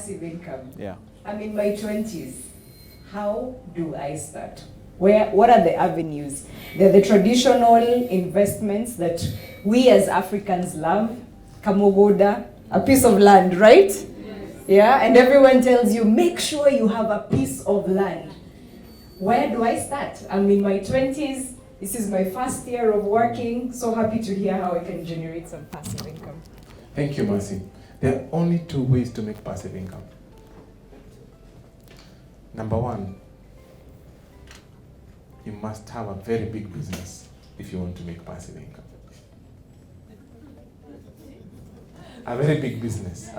passive income. Yeah. I'm in my 20s. How do I start? What are the avenues? They're the traditional investments that we as Africans love. Kamogoda, a piece of land, right? Yes. Yeah, and everyone tells you, make sure you have a piece of land. Where do I start? I'm in my 20s. This is my first year of working. So happy to hear how I can generate some passive income. Thank you, Mercy. There are only two ways to make passive income. Number one, you must have a very big business if you want to make passive income. A very big business.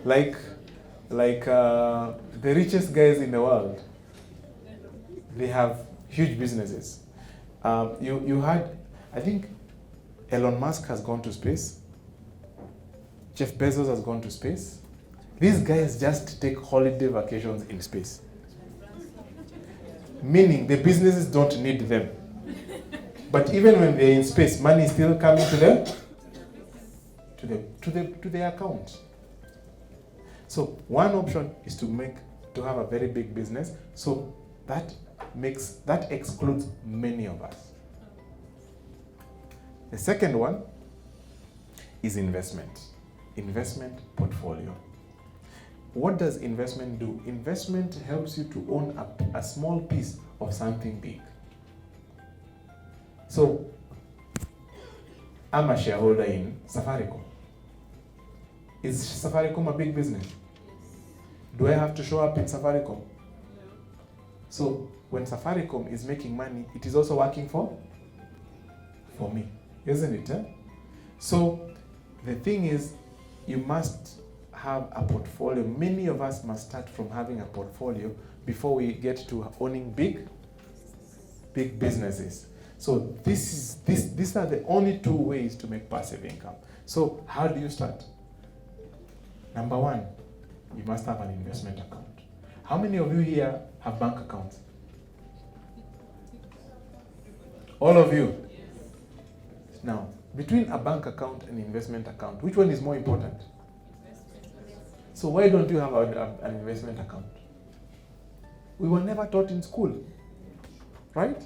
Like the richest guys in the world, they have huge businesses. You had, I think Elon Musk has gone to space. Jeff Bezos has gone to space. These guys just take holiday vacations in space. Meaning the businesses don't need them. But even when they're in space, money is still coming to them, to their account. So one option is to have a very big business. So that excludes many of us. The second one is investment portfolio. What does investment do? Investment helps you to own a small piece of something big. So, I'm a shareholder in Safaricom. Is Safaricom a big business? Do I have to show up in Safaricom? So, when Safaricom is making money, it is also working for me, isn't it? Eh? So, the thing is, you must have a portfolio. Many of us must start from having a portfolio before we get to owning big businesses. So these are the only two ways to make passive income. So how do you start? Number one, you must have an investment account. How many of you here have bank accounts? All of you? Now, between a bank account and investment account, which one is more important? So why don't you have an investment account? We were never taught in school, right?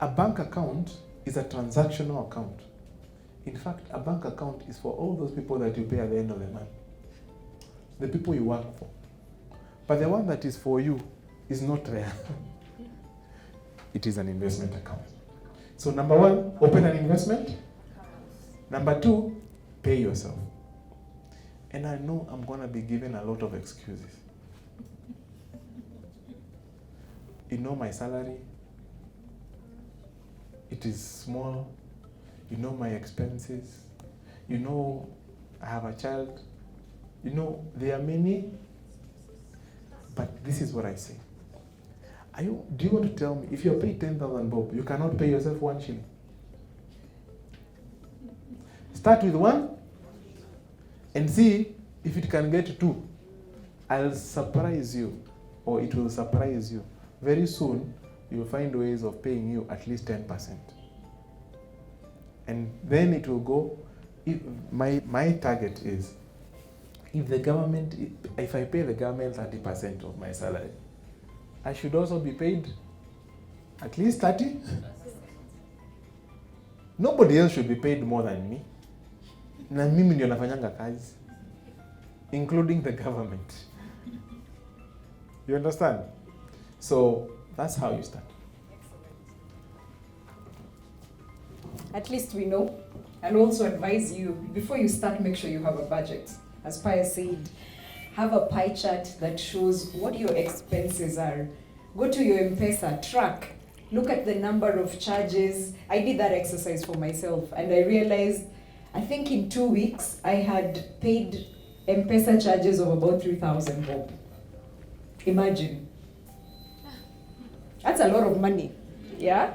A bank account is a transactional account. In fact, a bank account is for all those people that you pay at the end of the month. The people you work for. But the one that is for you is not there. It is an investment account. So number one, open an investment. Number two, pay yourself. And I know I'm going to be given a lot of excuses. You know my salary, it is small. You know my expenses. You know I have a child. You know there are many. But this is what I say. Do you want to tell me, if you're paid 10,000 bob, you cannot pay yourself 1 shilling? Start with 1 and see if it can get 2. I'll surprise you, or it will surprise you. Very soon, you'll find ways of paying you at least 10%. And then it will go, my target is, if I pay the government 30% of my salary, I should also be paid at least 30. Nobody else should be paid more than me. Na mimi ndio nafanyanga kazi, including the government. You understand? So that's how you start. At least we know, and also advise you, before you start, make sure you have a budget. As Pius said, have a pie chart that shows what your expenses are. Go to your M-Pesa, track, look at the number of charges. I did that exercise for myself, and I realized, I think in 2 weeks, I had paid M-Pesa charges of about 3,000 bob. Imagine. That's a lot of money, yeah?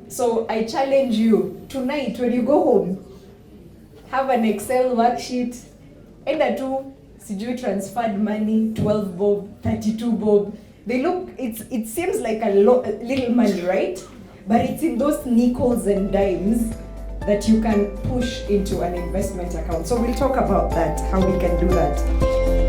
So I challenge you, tonight when you go home, have an Excel worksheet, enda tu, sijui transferred money, 12 bob, 32 bob. They look, it seems like a little money, right? But it's in those nickels and dimes that you can push into an investment account. So we'll talk about that, how we can do that.